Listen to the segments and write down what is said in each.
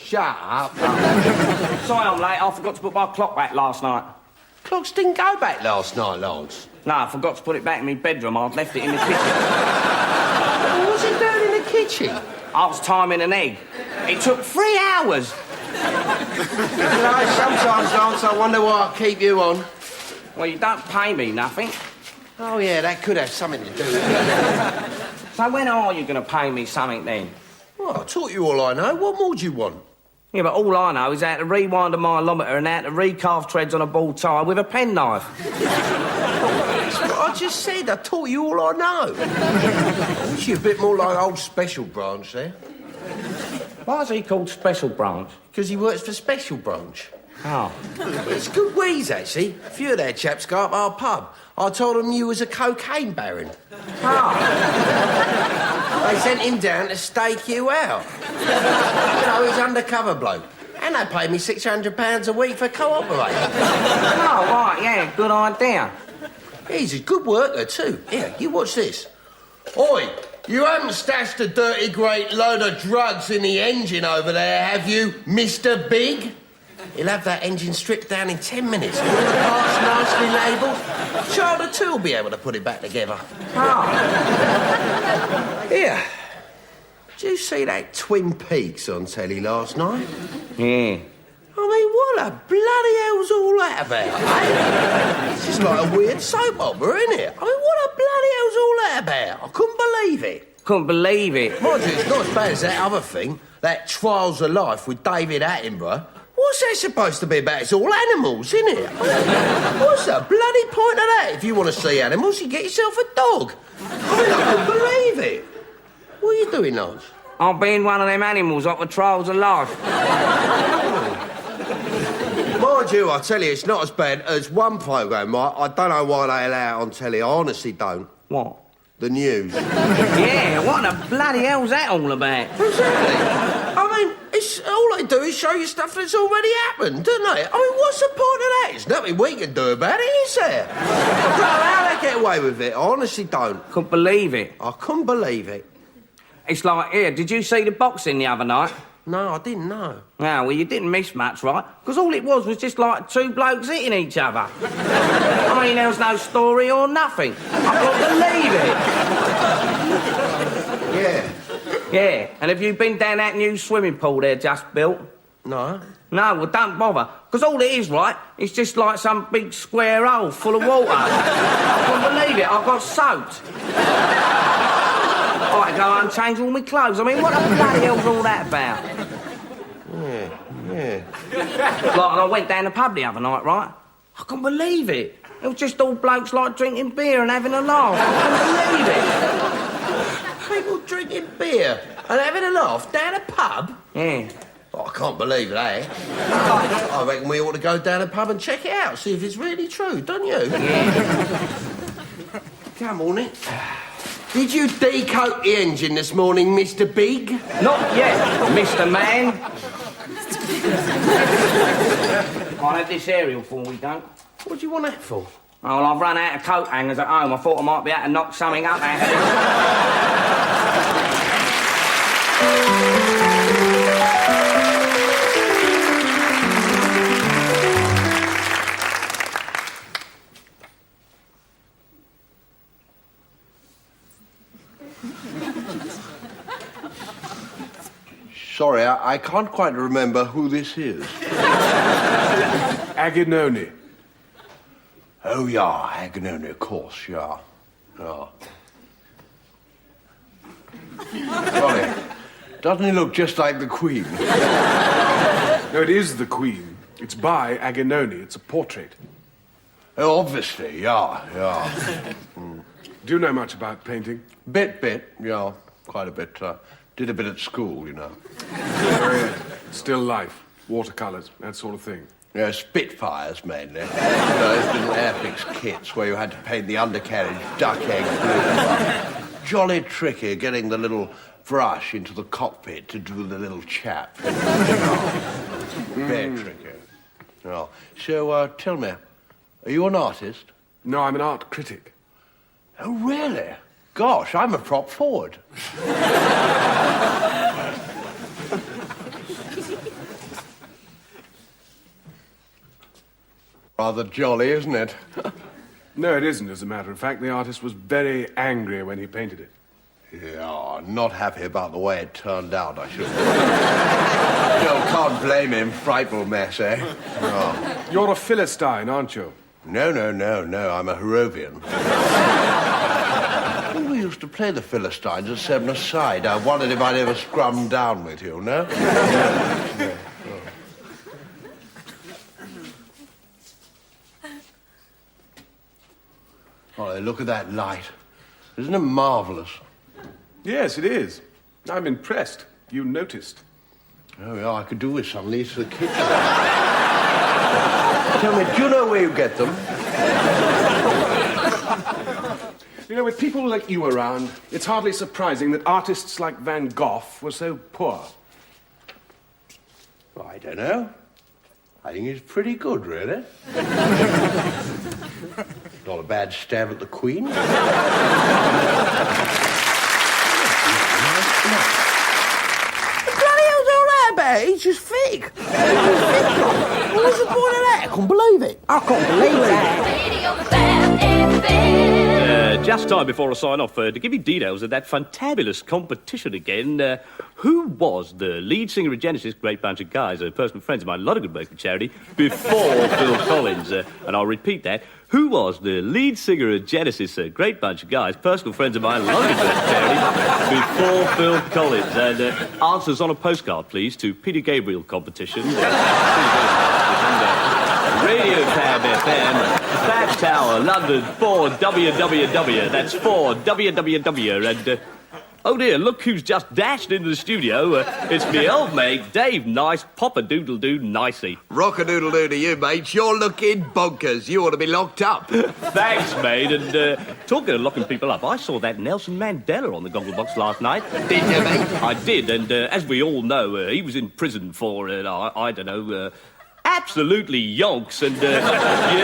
shut up. Sorry I'm late. I forgot to put my clock back last night. Clocks didn't go back last night, Lance. No, I forgot to put it back in my bedroom. I'd left it in the kitchen. What was it doing in the kitchen? I was timing an egg. It took 3 hours. You know, sometimes, Lance, I wonder why I keep you on. Well, you don't pay me nothing. Oh, yeah, that could have something to do with it. So when are you going to pay me something then? Well, I taught you all I know. What more do you want? Yeah, but all I know is how to rewind a milometer and how to recarve threads on a ball tie with a penknife. That's what I just said. I taught you all I know. I wish you a bit more like old Special Branch there. Why is he called Special Branch? Because he works for Special Branch. Oh. It's good wheeze, actually. A few of their chaps go up our pub. I told them you was a cocaine baron. Oh. They sent him down to stake you out. You know, he's undercover bloke. And they paid me £600 a week for cooperating. Oh, right, yeah, good idea. He's a good worker, too. Here, you watch this. Oi, you haven't stashed a dirty great load of drugs in the engine over there, have you, Mr. Big? He'll have that engine stripped down in 10 minutes. All the parts nicely labelled. Child of two will be able to put it back together. Oh. Here. Did you see that Twin Peaks on telly last night? Yeah. I mean, what the bloody hell's all that about, eh? It's just like a weird soap opera, isn't it? I mean, what the bloody hell's all that about? I couldn't believe it. Couldn't believe it. Mind you, it's not as bad as that other thing, that Trials of Life with David Attenborough. What's that supposed to be about? It's all animals, isn't it? What's the bloody point of that? If you want to see animals, you get yourself a dog. I mean, I couldn't believe it. What are you doing, Lance? I'm being one of them animals up the Trials of Life. Mind you, I tell you, it's not as bad as one programme, right? I don't know why they allow it on telly. I honestly don't. What? The news. Yeah, what the bloody hell's that all about? Exactly. I mean, it's all they do is show you stuff that's already happened, don't they? I mean, what's the point of that? There's nothing we can do about it, is there? I don't know how they get away with it. I honestly don't. Couldn't believe it. I couldn't believe it. It's like, here, did you see the boxing the other night? No, I didn't know. Yeah, well, you didn't miss much, right? Because all it was just like two blokes hitting each other. I mean, there was no story or nothing. I couldn't believe it. Yeah. Yeah, and have you been down that new swimming pool there just built? No. No, well, don't bother. Because all it is, right, it's just like some big square hole full of water. I couldn't believe it. I got soaked. I had to go home and change all my clothes. I mean, what the bloody hell's all that about? Yeah. Like, I went down the pub the other night, right? I couldn't believe it. It was just all blokes like drinking beer and having a laugh. I couldn't believe it. People drinking beer and having a laugh down a pub? Yeah. Oh, I can't believe that. I reckon we ought to go down a pub and check it out, see if it's really true, don't you? Yeah. Come on, Nick. Did you decoat the engine this morning, Mr. Big? Not yet, Mr. Man. I'll have this aerial for we don't. What do you want that for? Oh, well, I've run out of coat hangers at home. I thought I might be able to knock something up out of it. Sorry, I can't quite remember who this is. Aganoni. Oh, yeah, Aganoni, of course, yeah. Sorry. Doesn't he look just like the Queen? No, it is the Queen. It's by Aganoni. It's a portrait. Oh, obviously, yeah. Do you know much about painting? Bit, yeah, quite a bit. Did a bit at school, you know. Still life, watercolours, that sort of thing. Yeah, Spitfires, mainly. Those little Airfix kits where you had to paint the undercarriage duck egg blue. Jolly tricky getting the little brush into the cockpit to do the little chap. Very tricky. Oh. So, tell me, are you an artist? No, I'm an art critic. Oh, really? Gosh, I'm a prop forward. Rather jolly, isn't it? No, it isn't, as a matter of fact. The artist was very angry when he painted it. Yeah, not happy about the way it turned out, I should. Still can't blame him. Frightful mess, eh? Oh. You're a Philistine, aren't you? No, I'm a Harrovian. When we used to play the Philistines at 7-a-side, I wondered if I'd ever scrum down with you, no? Oh, look at that light. Isn't it marvellous? Yes, it is. I'm impressed. You noticed. Oh, yeah, I could do with some of these for the kitchen. Tell me, do you know where you get them? You know, with people like you around, it's hardly surprising that artists like Van Gogh were so poor. Well, I don't know. I think he's pretty good, really. Not a bad stab at the Queen. Bloody hell's all that about? He's just thick. What's the point of that? I can't believe it. I can't believe that. Just time before I sign off, to give you details of that fantabulous competition again, who was the lead singer of Genesis, great bunch of guys, personal friends of mine, a lot of good work for charity, before Phil Collins, and I'll repeat that, who was the lead singer of Genesis, great bunch of guys, personal friends of mine, a lot of good work for charity, before Phil Collins, and answers on a postcard, please, to Peter Gabriel competition, Radio Fab FM, Fab Tower, London, 4WWW. That's 4WWW. And, oh dear, look who's just dashed into the studio. It's me old mate, Dave Nice, Pop-a-doodle-doo nicey. Rock-a-doodle-doo to you, mate. You're looking bonkers. You ought to be locked up. Thanks, mate. And talking of locking people up, I saw that Nelson Mandela on the Gogglebox last night. Did you, mate? I did, and as we all know, he was in prison for, I don't know... absolutely yonks, and you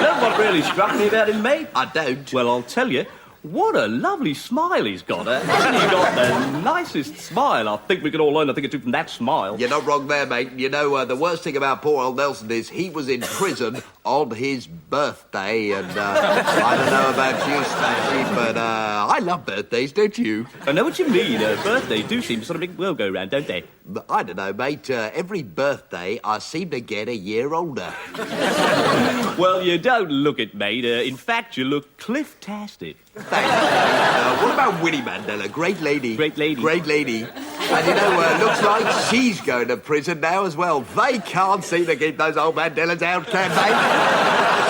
know what really struck me about him, mate? I don't. Well, I'll tell you, what a lovely smile he's got. Hasn't he got the nicest smile? I think we can all learn a thing or two from that smile. You're not wrong there, mate. You know, the worst thing about poor old Nelson is he was in prison on his birthday, and I don't know about you, Smashy, but I love birthdays, don't you? I know what you mean. Birthdays do seem to sort of make the world go round, don't they? I don't know, mate. Every birthday, I seem to get a year older. Well, you don't look it, mate. In fact, you look cliff-tastic. Thanks. What about Winnie Mandela? Great lady. Great lady. Great lady. And you know, looks like she's going to prison now as well. They can't seem to keep those old Mandelas out, can they?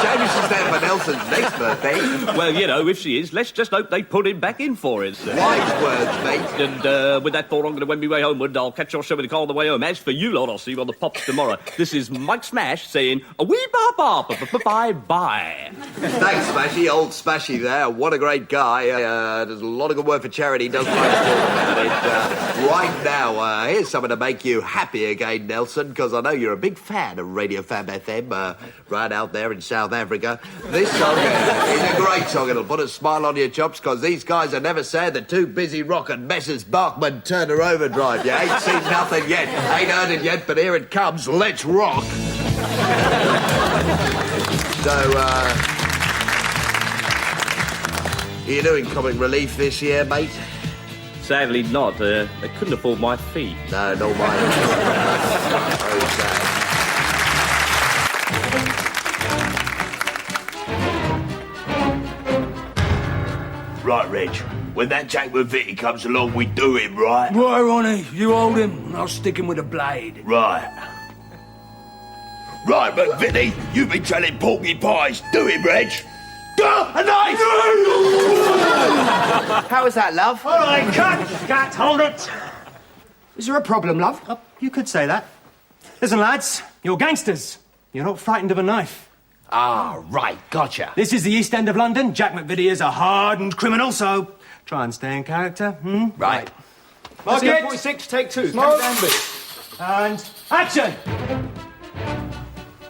Shame she's there for Nelson's next birthday. Well, you know, if she is, let's just hope they put him back in for us. Wise words, mate. And with that thought, I'm going to wend me way homeward. I'll catch your show with the car on the way home. As for you lot, I'll see you on the Pops tomorrow. This is Mike Smash saying, a wee ba ba bye bye. Thanks, Smashy. Old Smashy there. What a great guy. There's a lot of good work for charity. He does like to talk about it. Right now, here's something to make you happy again, Nelson, because I know you're a big fan of Radio Fab FM, right out there in South Africa. This song is a great song. It'll put a smile on your chops, because these guys are never sad. They're too busy rocking Messrs. Bachman Turner Overdrive. You ain't seen nothing yet, ain't heard it yet, but here it comes. Let's rock. So, you doing comic relief this year, mate? Sadly not. They couldn't afford my fee. No, not mine. Very sad. Right, Reg. When that Jack with Vicky comes along, we do him, right? Right, Ronnie, you hold him, and I'll stick him with a blade. Right. Right, McVitie, you've been telling porky pies. Do him, Reg. A knife! How was that, love? All right, cut, hold it. Is there a problem, love? You could say that. Listen, lads, you're gangsters. You're not frightened of a knife. Ah, right, gotcha. This is the East End of London. Jack McVitie is a hardened criminal, so try and stay in character, Right. Mark it. 46, take 2. Smoke. And action!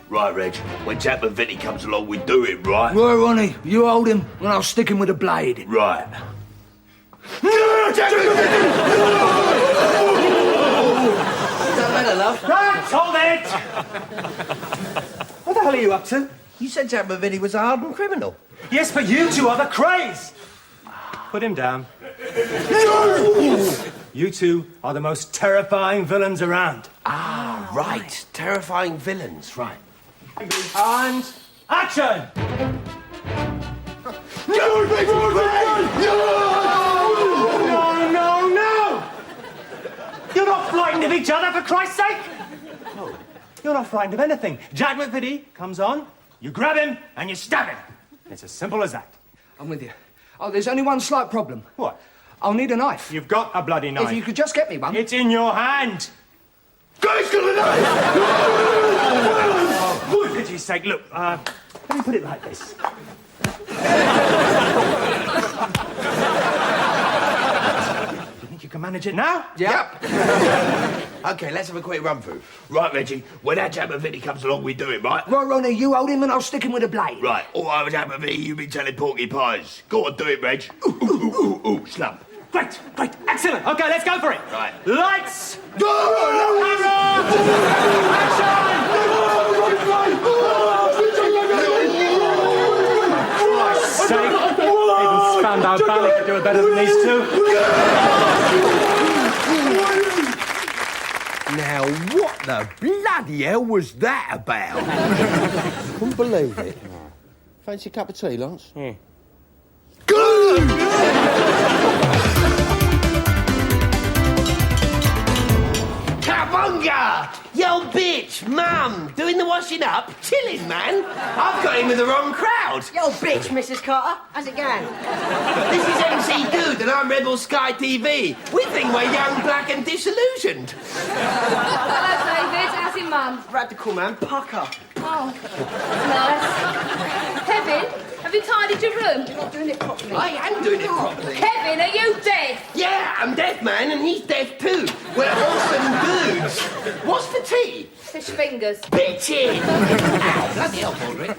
Right, Reg. When Jack with Vicky comes along, we do him, right? Right, Ronnie, you hold him, and I'll stick him with a blade. Right. Better, love. Right, hold it! What the hell are you up to? You said Jackman Vinny was a hardened criminal. Yes, but you two are the craze. Put him down. You two are the most terrifying villains around. Ah, right. Terrifying villains, right. And action! No! You're not frightened of each other, for Christ's sake! No, you're not frightened of anything. Jack McVitie comes on, you grab him, and you stab him. It's as simple as that. I'm with you. Oh, there's only one slight problem. What? I'll need a knife. You've got a bloody knife. If you could just get me one. It's in your hand. Guys, got a knife! For pity's sake, look, let me put it like this. You think you can manage it now? Yep. OK, let's have a quick run through. Right, Reggie, when that Jackman Vinny comes along, we do it, right? Right, Ronnie, you hold him and I'll stick him with a blade. Right, all right, Jackman Vinny, you be telling porcupines. Go on, do it, Reg. Ooh, slump. Great, excellent. OK, let's go for it. Right. Lights! Christ's sake. Even Spandau Ballet could do it better than these two. Now, what the bloody hell was that about? Couldn't believe it. Fancy a cup of tea, Lance? Yeah. Cowabunga! Yo, bitch, mum, doing the washing up? Chilling, man. I've got him with the wrong crowd. Yo, bitch, Mrs. Carter. How's it going? This is MC Dude and I'm Rebel Sky TV. We think we're young, black and disillusioned. Hello, David. How's your mum? Radical man, pucker. Oh, nice. Kevin, have you tidied your room? You're not doing it properly. I am doing it properly. Kevin, are you deaf? Yeah, I'm deaf, man, and he's deaf too. We're awesome dudes. What's for tea? Fish fingers. Bitchin'! Ow, bloody hell, Baldrick.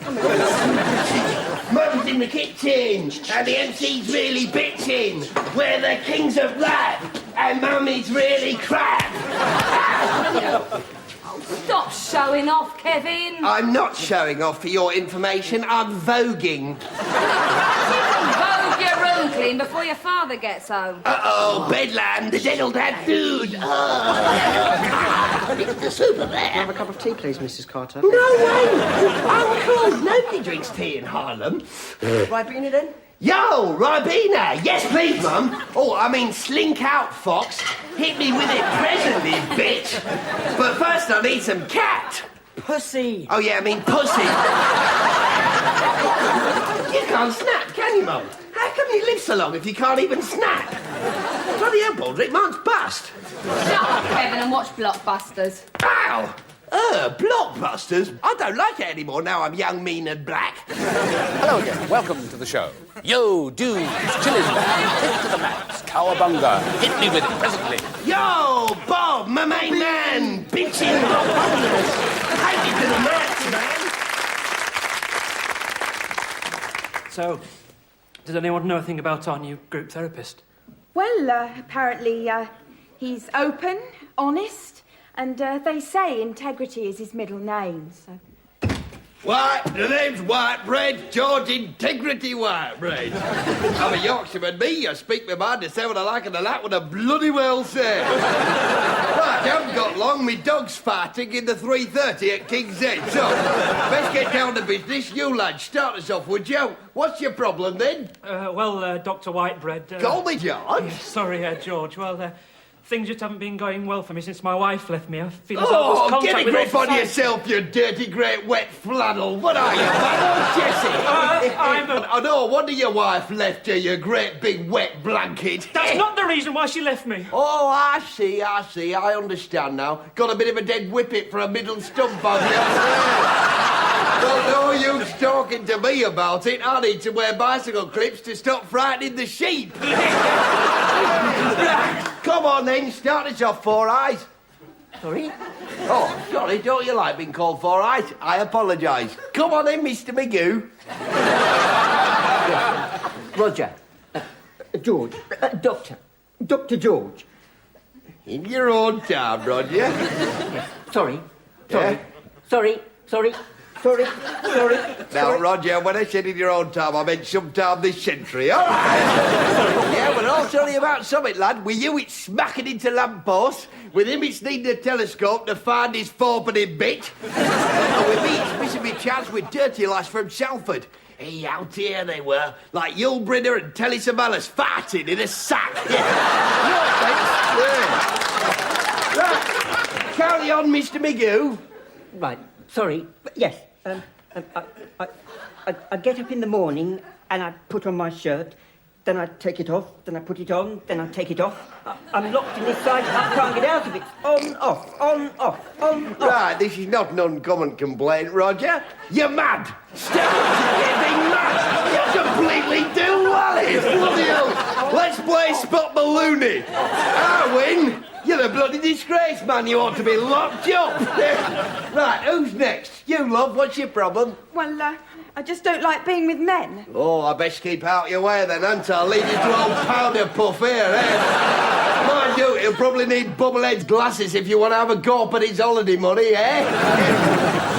Mum's in the kitchen, and the MC's really bitchin'. We're the kings of rap, and Mummy's really crap. Stop showing off, Kevin. I'm not showing off for your information, I'm voguing. Vogue your room clean before your father gets home. Uh-oh, Bedlam, the dead old dad dude. It's the super bear. Have a cup of tea, please, Mrs. Carter. No way! Uncle, nobody drinks tea in Harlem. Ribena, then? Yo, Ribena! Yes, please, Mum. Oh, I mean, slink out, Fox. Hit me with it presently, bitch. But first I need some cat. Pussy. Oh, yeah, I mean pussy. You can't snap, can you, Mum? How come you live so long if you can't even snap? Bloody hell, Baldrick, mine's bust. Shut up, Kevin, and watch Blockbusters. Ow! Blockbusters? I don't like it anymore now I'm young, mean and black. Hello again, welcome to the show. Yo, dudes, chillin' band, hit to the max, cowabunga, hit me with it presently. Yo, Bob, my main man, bitchin' blockbusters. Take it to the max, man. So, does anyone know anything about our new group therapist? Well, apparently, he's open, honest, and they say integrity is his middle name, so... Why, the name's Whitebread, George Integrity Whitebread. I'm a Yorkshireman, me. I speak my mind to say what I like and I like what I bloody well say. Right, I haven't got long. Me dog's farting in the 3:30 at King's Head. So, let's get down to business. You, lad, start us off, would you? What's your problem, then? Dr. Whitebread... Call me George. Sorry, George. Well, things just haven't been going well for me since my wife left me. I feel as though I lost contact get a with grip all on society. yourself, you dirty, great, wet flannel. What are you, man? Oh, Jessie? I know, wonder your wife left you, you great, big, wet blanket. That's not the reason why she left me. Oh, I see, I understand now. Got a bit of a dead whippet for a middle stump of you. Well, no use talking to me about it. I need to wear bicycle clips to stop frightening the sheep. Come on, then, start us off, Four Eyes. Sorry? Oh, sorry, don't you like being called Four Eyes? I apologise. Come on, then, Mr. Magoo. Roger. George. Dr. George. In your own time, Roger. Sorry. Yeah? Sorry. Sorry. Now, Roger, when I said in your own time, I meant sometime this century, all right? Yeah, well, I'll tell you about something, lad. With you, it's smacking into lampposts. With him, it's needing a telescope to find his fourpenny bit. And with me, it's missing me chance with dirty lass from Salford. Hey, out here they were, like Yul Brynner and Telly Savalas farting in a sack. Yeah. No offence. Yeah. Right, carry on, Mr. McGoo. Right, sorry. But yes, I get up in the morning and I put on my shirt, then I take it off, then I put it on, then I take it off. I'm locked in this side, I can't get out of it. On, off, on, off, on, off. Right, this is not an uncommon complaint, Roger. You're mad. Stop getting mad. You're completely do-wally. Bloody hell. Let's play Spot Balloony. I win. You're a bloody disgrace, man. You ought to be locked up. Right, who's next? You, love, what's your problem? Well, I just don't like being with men. Oh, I best keep out your way then, ain't I? I'll lead you to old powder puff here, eh? Mind you, he'll probably need bubblehead glasses if you want to have a go up at his holiday money, eh?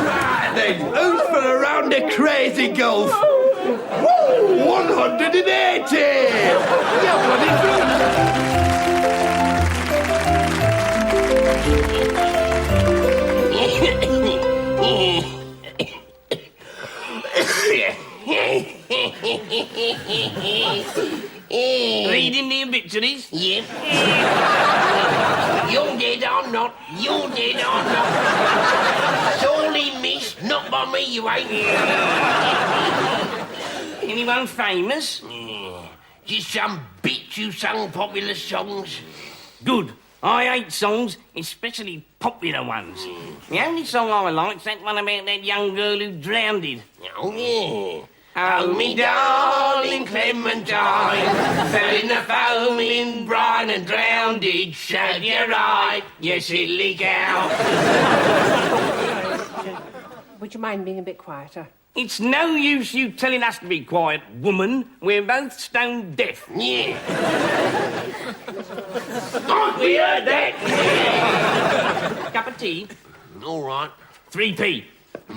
Right then, who's for a round of crazy golf? Woo! 180! You're bloody drunk! Reading the obituaries? Yep. You're dead or not. You're dead or not. Sorely missed. Not by me, you ain't. Anyone famous? Just some bitch who sung popular songs. Good. I hate songs, especially popular ones. The only song I like's that one about that young girl who drowned. Oh, yeah. Oh, me darling Clementine, fell in the foaming brine and drowned. Shall you right, you silly cow? Would you mind being a bit quieter? It's no use you telling us to be quiet, woman. We're both stone deaf. Yeah. Oh, we heard that. Yeah. Cup of tea? All right. 3p.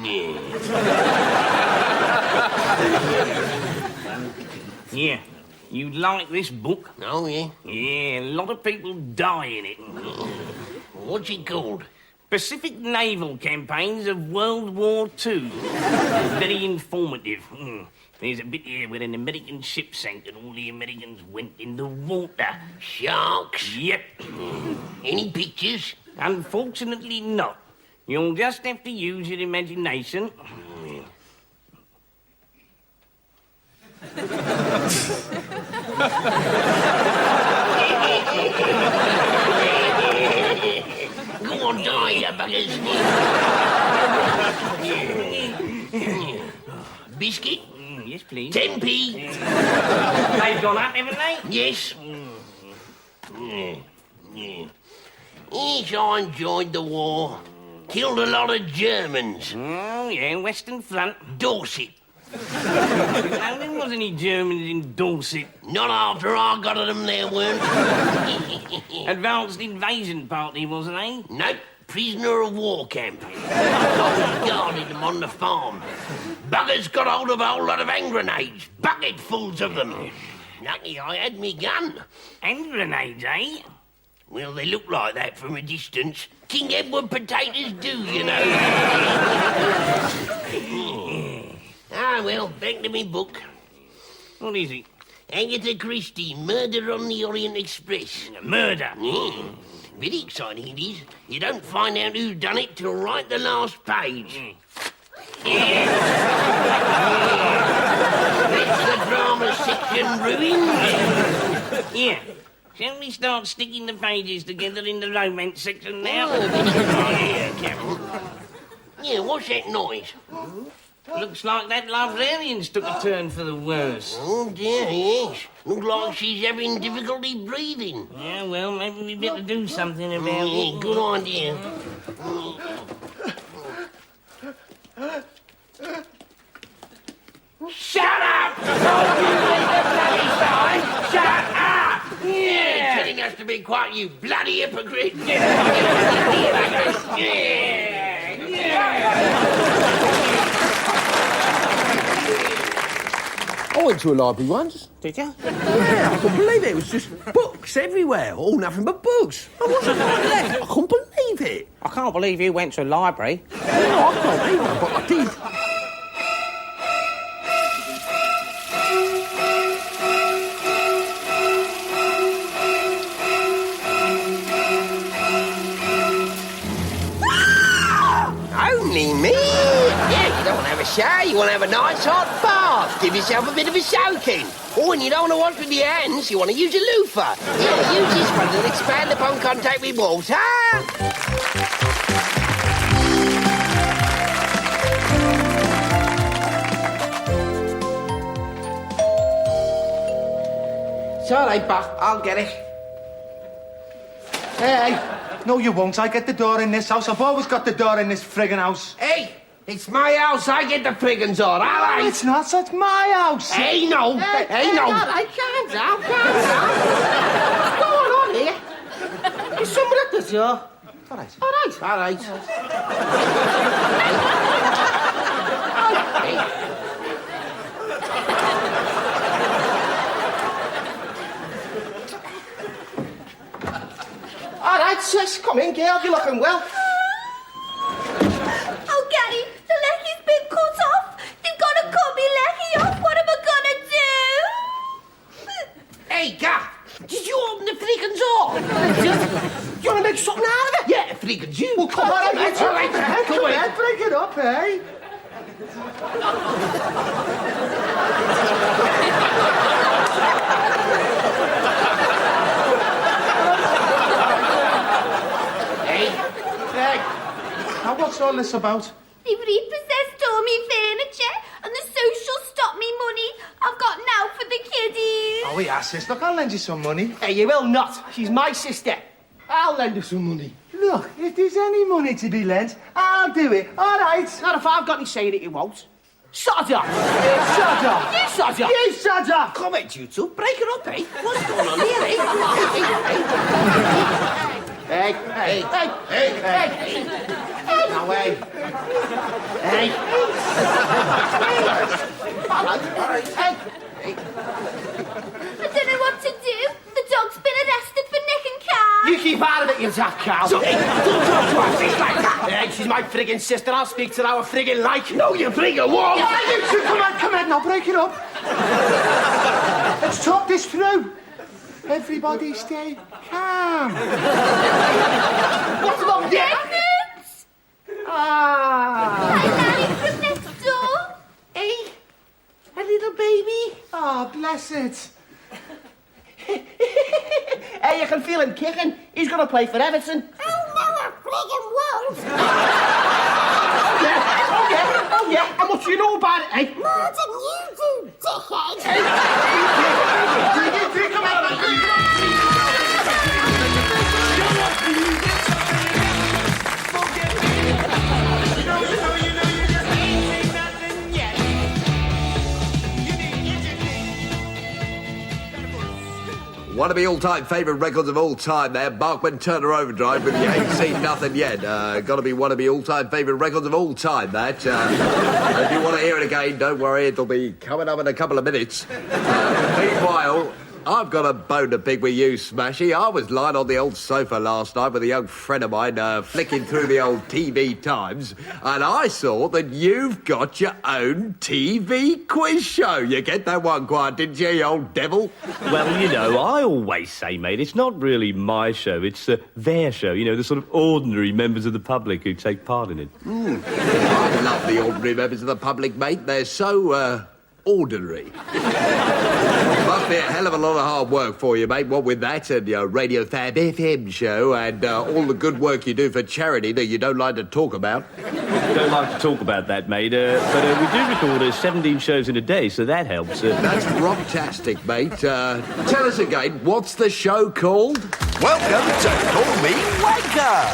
Yeah. Yeah. You like this book? Oh, yeah. Yeah, a lot of people die in it. What's it called? Pacific Naval Campaigns of World War II. Very informative. There's a bit here where an American ship sank and all the Americans went in the water. Sharks? Yep. Any pictures? Unfortunately not. You'll just have to use your imagination. Go on, die, you buggers. Biscuit? Yes, please. 10p. They've gone up, haven't they? Yes. Yes, I enjoyed the war. Killed a lot of Germans. Oh, yeah, Western Front. Dorset. No, there wasn't any Germans in Dorset. Not after I got at them, there weren't. Advanced invasion party, wasn't they? Nope. Prisoner of war camp. I guarded them on the farm. Buggers got hold of a whole lot of hand grenades. Bucketfuls of them. Lucky I had me gun. Hand grenades, eh? Well, they look like that from a distance. King Edward potatoes do, you know. Ah, well, back to me book. What is it? Agatha Christie, Murder on the Orient Express. Murder? Yeah. Very exciting it is. You don't find out who's done it till right the last page. Yeah. That's the drama section ruined. Yeah. Shall we start sticking the pages together in the romance section now? Yeah, Carol. Yeah, what's that noise? Looks like that librarian's took a turn for the worse. Oh, dear, yes. Looks like she's having difficulty breathing. Yeah, well, maybe we better do something about it. Good idea. Shut up! Shut up! Yeah, telling us to be quiet, you bloody hypocrite! Yeah. I went to a library once. Did you? Yeah, I couldn't believe it. It was just books everywhere. All nothing but books. I wasn't left. I couldn't believe it. I can't believe you went to a library. No, I can't either, but I did. Only me? Yeah, you don't want to have a shower, you want to have a nice hot bath. Give yourself a bit of a soaking. Oh, and you don't want to wash with your hands, you want to use your loofah. Yeah, use this one to expand upon contact with water. Sorry, Buck, I'll get it. Hey, no you won't. I get the door in this house. I've always got the door in this friggin' house. Hey, it's my house, I get the friggin' door, all right? It's not, it's my house. Hey, no. Hey, no. I can't. What's going on here? Is someone at the door? All right. All right. All right. Hey. All right, sis, come in, girl. You're looking well. Oh, Gary, the lecky's been cut off. They've got to cut me lecky off. What am I gonna do? Hey, Gaff, did you open the freaking door? Do you want to make something out of it? Yeah, freaking you. Well, come on, all come right, Come on, break it up, eh? Now, what's all this about? They've repossessed all me furniture and the social stopped me money I've got now for the kiddies. Oh, yeah, sis. Look, I'll lend you some money. Hey, you will not. She's my sister. I'll lend her some money. Look, if there's any money to be lent, I'll do it. All right. Not if I've got any saying it, you won't. Sod off. You shut up. You sod off. You shut up. Come on, you two, break it up, eh? What's going on here, eh? Hey, hey, hey, hey, hey, hey. Now, hey. Hey. All right, hey. I don't know what to do. The dog's been arrested for nicking cars. You keep out of it, you daft cow. So, hey, don't talk to her face like that. Hey, she's my friggin' sister. I'll speak to her how I friggin' like. No, you friggin' won't. Yeah, you two, come on, now break it up. Let's talk this through. Everybody stay calm. What's wrong, Dad? Ah. My nanny from next door. Hey, a little baby. Oh, bless it. Hey, you can feel him kicking. He's going to play for Everton. Oh, no, I friggin' won't. Oh, yeah. How much do you know about it, eh? More than you do, dickhead. One of my all-time favourite records of all time there, Bachman Turner Overdrive with You Ain't Seen Nothing Yet. Got to be one of my all-time favourite records of all time, that. If you want to hear it again, don't worry, it'll be coming up in a couple of minutes. Meanwhile, I've got a bone to pick with you, Smashy. I was lying on the old sofa last night with a young friend of mine flicking through the old TV Times, and I saw that you've got your own TV quiz show. You get that one quiet, didn't you, you old devil? Well, you know, I always say, mate, it's not really my show, it's their show. You know, the sort of ordinary members of the public who take part in it. I love the ordinary members of the public, mate. They're so, ordinary. Must be a hell of a lot of hard work for you, mate, what with that and your Radio Fab FM show and all the good work you do for charity that you don't like to talk about. Don't like to talk about that, mate, but we do record 17 shows in a day, so that helps. That's rocktastic, mate. Tell us again, what's the show called? Welcome to Call Me Wanker.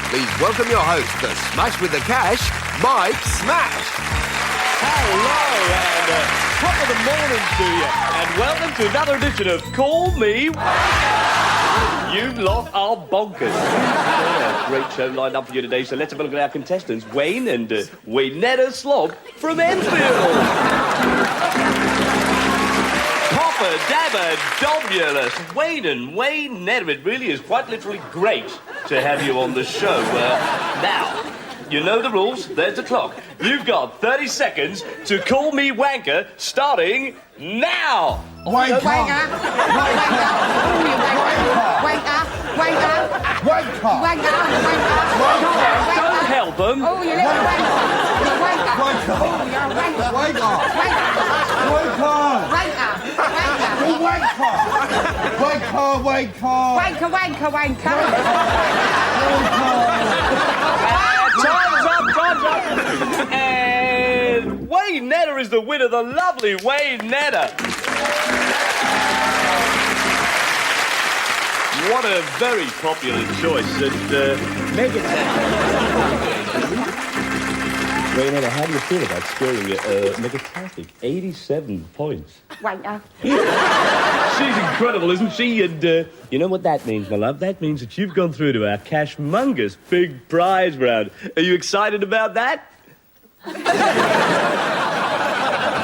Please welcome your host, the Smash with the Cash, Mike Smash. Hello, and top of the morning to you, and welcome to another edition of Call Me Wanker. You lot are bonkers. A great show lined up for you today, so let's have a look at our contestants, Wayne and Waynetta Slob from Enfield. Popper, dabber, dobulous, Wayne Nedder. It really is quite literally great to have you on the show. Now, you know the rules. There's the clock. You've got 30 seconds to call me wanker, starting now. Wanker. Wanker. Don't help him. Oh, you little wanker. You wanker. Wanker. Oh, you're a wanker. Wanker. Time's up. And Wayne Nedder is the winner, the lovely Wayne Nedder. What a very popular choice. And Megan. Wayne Nedder, how do you feel about scoring a megatastic 87 points? Wanker. She's incredible, isn't she? And you know what that means, my love? That means that you've gone through to our Cashmongers big prize round. Are you excited about that?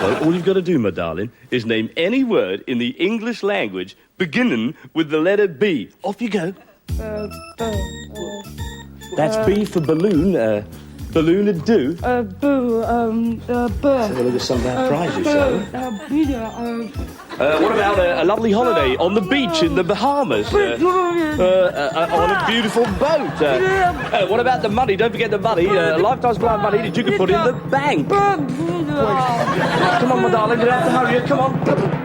Well, all you've got to do, my darling, is name any word in the English language beginning with the letter B. Off you go. That's B for balloon. Balloon and do. Boo, Let's have a look at some of our prizes, shall we? What about a lovely holiday on the beach in the Bahamas? On a beautiful boat? What about the money? Don't forget the money. A lifetime supply of money that you can put in the bank. Come on, my darling, you don't have to hurry. Come on.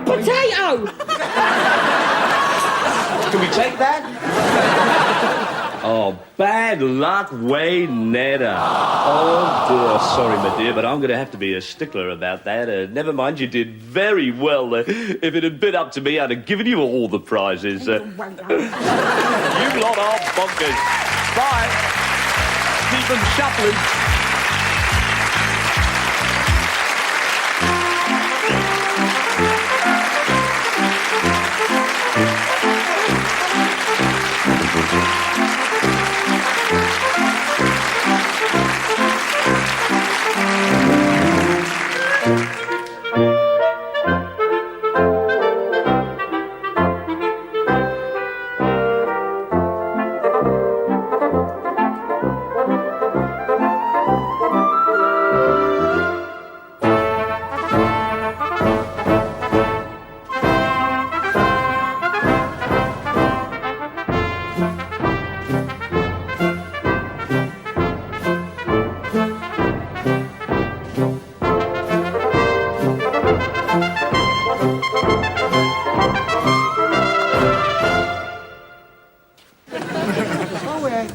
Potato! Can we take that? Oh, bad luck, Wayne Nedder. Oh, dear. Sorry, my dear, but I'm going to have to be a stickler about that. Never mind, you did very well. If it had been up to me, I'd have given you all the prizes. You lot are bonkers. Bye. Keep them shuffling.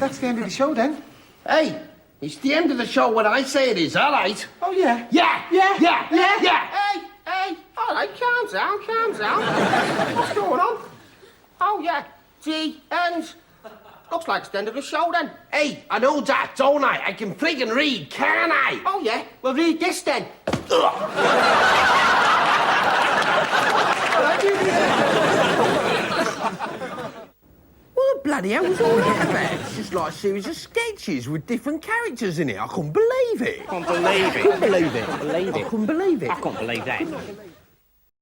That's the end of the show, then. Hey, it's the end of the show when I say it is, all right? Oh, yeah. Yeah. Hey, all right, calm down. What's going on? Oh, yeah. Gee, ends. Looks like it's the end of the show, then. Hey, I know that, don't I? I can friggin' read, can I? Oh, yeah. Well, read this, then. What the bloody hell was all that about? It's just like a series of sketches with different characters in it. I couldn't believe it. Can't believe it. Couldn't believe it. Believe it. I couldn't believe it. I can't believe that.